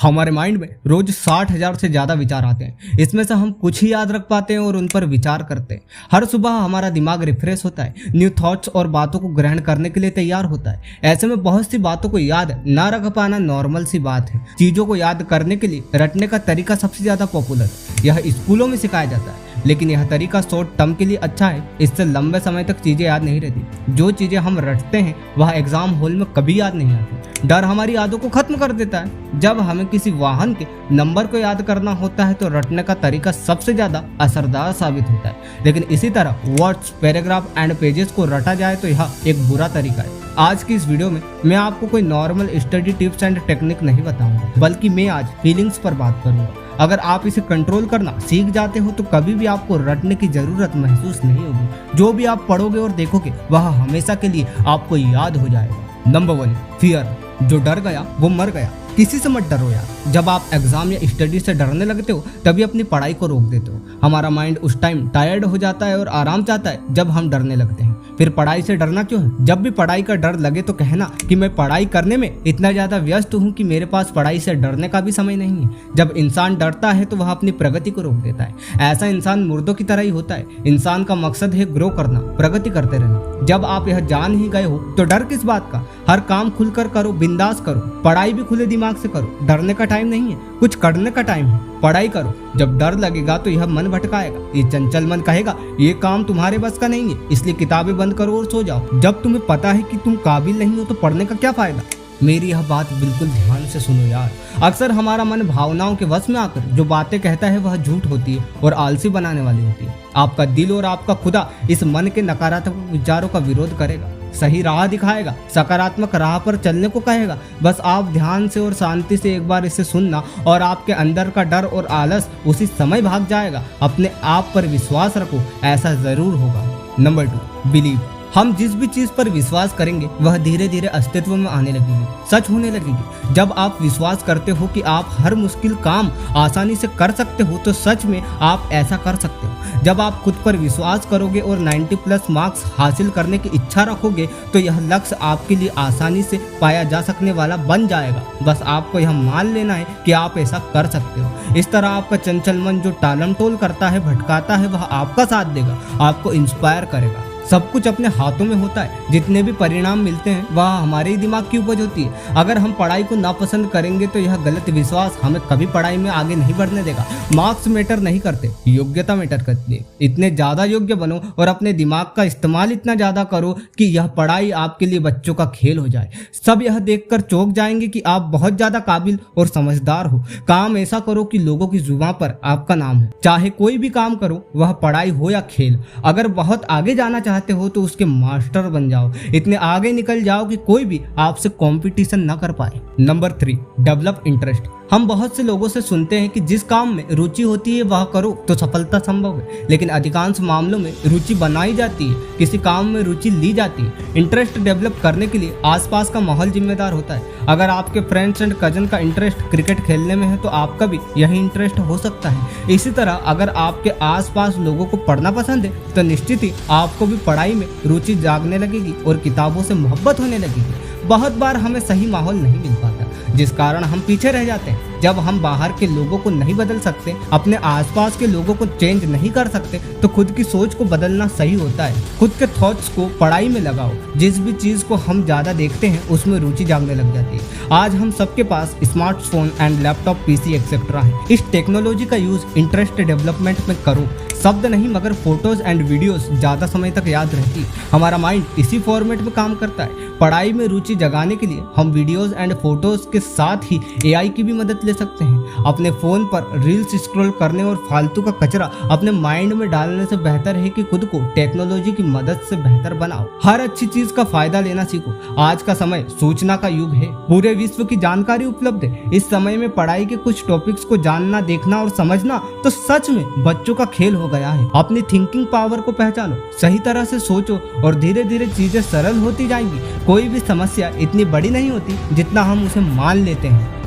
हमारे माइंड में रोज 60,000 से ज्यादा विचार आते हैं। इसमें से हम कुछ ही याद रख पाते हैं और उन पर विचार करते हैं। हर सुबह हमारा दिमाग रिफ्रेश होता है, न्यू थॉट्स और बातों को ग्रहण करने के लिए तैयार होता है। ऐसे में बहुत सी बातों को याद न रख पाना नॉर्मल सी बात है। चीजों को याद करने के लिए रटने का तरीका सबसे ज्यादा पॉपुलर है। यह स्कूलों में सिखाया जाता है, लेकिन यह तरीका शॉर्ट टर्म के लिए अच्छा है। इससे लंबे समय तक चीजें याद नहीं रहती। जो चीजें हम रटते हैं वह एग्जाम हॉल में कभी याद नहीं आती। डर हमारी यादों को खत्म कर देता है। जब हमें किसी वाहन के नंबर को याद करना होता है तो रटने का तरीका सबसे ज्यादा असरदार साबित होता है। लेकिन इसी तरह वर्ड्स, पैराग्राफ एंड पेजेस को रटा जाए तो यह एक बुरा तरीका है। आज की इस वीडियो में मैं आपको कोई normal study tips and technique नहीं बताऊंगा, बल्कि मैं आज फीलिंग्स पर बात करूंगा। अगर आप इसे कंट्रोल करना सीख जाते हो तो कभी भी आपको रटने की जरूरत महसूस नहीं होगी। जो भी आप पढ़ोगे और देखोगे वह हमेशा के लिए आपको याद हो जाएगा। Number 1, fear. जो डर गया वो मर गया। किसी से मत डरो यार। जब आप एग्जाम या स्टडी से डरने लगते हो तभी अपनी पढ़ाई को रोक देते हो। हमारा माइंड उस टाइम टायर्ड हो जाता है और आराम चाहता है जब हम डरने लगते हैं। फिर पढ़ाई से डरना क्यों है? जब भी पढ़ाई का डर लगे तो कहना कि मैं पढ़ाई करने में इतना ज्यादा व्यस्त हूँ कि मेरे पास पढ़ाई से डरने का भी समय नहीं है। जब इंसान डरता है तो वह अपनी प्रगति को रोक देता है। ऐसा इंसान मुर्दों की तरह ही होता है। इंसान का मकसद है ग्रो करना, प्रगति करते रहना। जब आप यह जान ही गए हो तो डर किस बात का? हर काम खुलकर करो, बिंदास करो। पढ़ाई भी खुले दिमाग से करो। डरने का टाइम नहीं है, कुछ करने का टाइम है। पढ़ाई करो। जब डर लगेगा तो यह मन भटकाएगा। ये चंचल मन कहेगा ये काम तुम्हारे बस का नहीं है, इसलिए किताबें बंद करो और सो जाओ। जब तुम्हें पता है कि तुम काबिल नहीं हो तो पढ़ने का क्या फायदा? मेरी यह बात बिल्कुल ध्यान से सुनो यार। अक्सर हमारा मन भावनाओं के वश में आकर जो बातें कहता है वह झूठ होती है और आलसी बनाने वाली होती है। आपका दिल और आपका खुदा इस मन के नकारात्मक विचारों का विरोध करेगा, सही राह दिखाएगा, सकारात्मक राह पर चलने को कहेगा। बस आप ध्यान से और शांति से एक बार इसे सुनना और आपके अंदर का डर और आलस उसी समय भाग जाएगा। अपने आप पर विश्वास रखो, ऐसा जरूर होगा। Number 2, believe. हम जिस भी चीज पर विश्वास करेंगे वह धीरे धीरे अस्तित्व में आने लगेगी, सच होने लगेगी। जब आप विश्वास करते हो कि आप हर मुश्किल काम आसानी से कर सकते हो तो सच में आप ऐसा कर सकते हो। जब आप खुद पर विश्वास करोगे और 90+ मार्क्स हासिल करने की इच्छा रखोगे तो यह लक्ष्य आपके लिए आसानी से पाया जा सकने वाला बन जाएगा। बस आपको यह मान लेना है कि आप ऐसा कर सकते हो। इस तरह आपका चंचल मन जो टालम टोल करता है, भटकाता है, वह आपका साथ देगा, आपको इंस्पायर करेगा। सब कुछ अपने हाथों में होता है। जितने भी परिणाम मिलते हैं वह हमारे ही दिमाग की उपज होती है। अगर हम पढ़ाई को नापसंद करेंगे तो यह गलत विश्वास हमें कभी पढ़ाई में आगे नहीं बढ़ने देगा। मार्क्स मैटर नहीं करते, योग्यता मैटर करती है। इतने ज्यादा योग्य बनो और अपने दिमाग का इस्तेमाल इतना ज्यादा करो कि यह पढ़ाई आपके लिए बच्चों का खेल हो जाए। सब यह देखकर चौंक जाएंगे कि आप बहुत ज्यादा काबिल और समझदार हो। काम ऐसा करो कि लोगों की जुबान पर आपका नाम हो। चाहे कोई भी काम करो, वह पढ़ाई हो या खेल। अगर बहुत आगे जाना चाहते हो तो उसके मास्टर बन जाओ। इतने आगे निकल जाओ कि कोई भी आपसे कंपटीशन ना कर पाए। Number 3, develop interest. हम बहुत से लोगों से सुनते हैं कि जिस काम में रुचि होती है वह करो तो सफलता संभव है, लेकिन अधिकांश मामलों में रुचि बनाई जाती है, किसी काम में रुचि ली जाती है। इंटरेस्ट डेवलप करने के लिए आसपास का माहौल जिम्मेदार होता है। अगर आपके फ्रेंड्स एंड कजन का इंटरेस्ट क्रिकेट खेलने में है तो आपका भी यही इंटरेस्ट हो सकता है। इसी तरह अगर आपके आसपास लोगों को पढ़ना पसंद है तो निश्चित ही आपको भी पढ़ाई में रुचि जागने लगेगी और किताबों से मोहब्बत होने लगेगी। बहुत बार हमें सही माहौल नहीं मिल पाता, जिस कारण हम पीछे रह जाते हैं। जब हम बाहर के लोगों को नहीं बदल सकते, अपने आसपास के लोगों को चेंज नहीं कर सकते, तो खुद की सोच को बदलना सही होता है। खुद के थॉट्स को पढ़ाई में लगाओ। जिस भी चीज को हम ज्यादा देखते हैं उसमें रुचि जागने लग जाती है। आज हम सबके पास smartphone and laptop, PC etcetera है। इस टेक्नोलॉजी का यूज इंटरेस्ट डेवलपमेंट में करो। शब्द नहीं मगर फोटोज एंड वीडियोस ज्यादा समय तक याद रहती। हमारा माइंड इसी फॉर्मेट में काम करता है। पढ़ाई में रुचि जगाने के लिए हम वीडियोस एंड फोटोज के साथ ही एआई की भी मदद ले सकते हैं। अपने फोन पर रील्स स्क्रॉल करने और फालतू का कचरा अपने माइंड में डालने से बेहतर है कि खुद को टेक्नोलॉजी की मदद से बेहतर बनाओ। हर अच्छी चीज का फायदा लेना सीखो। आज का समय सूचना का युग है। पूरे विश्व की जानकारी उपलब्ध है। इस समय में पढ़ाई के कुछ टॉपिक्स को जानना, देखना और समझना तो सच में बच्चों का खेल हो गया है। अपनी थिंकिंग पावर को पहचानो, सही तरह से सोचो और धीरे धीरे चीजें सरल होती जाएंगी। कोई भी समस्या इतनी बड़ी नहीं होती जितना हम उसे मान लेते हैं।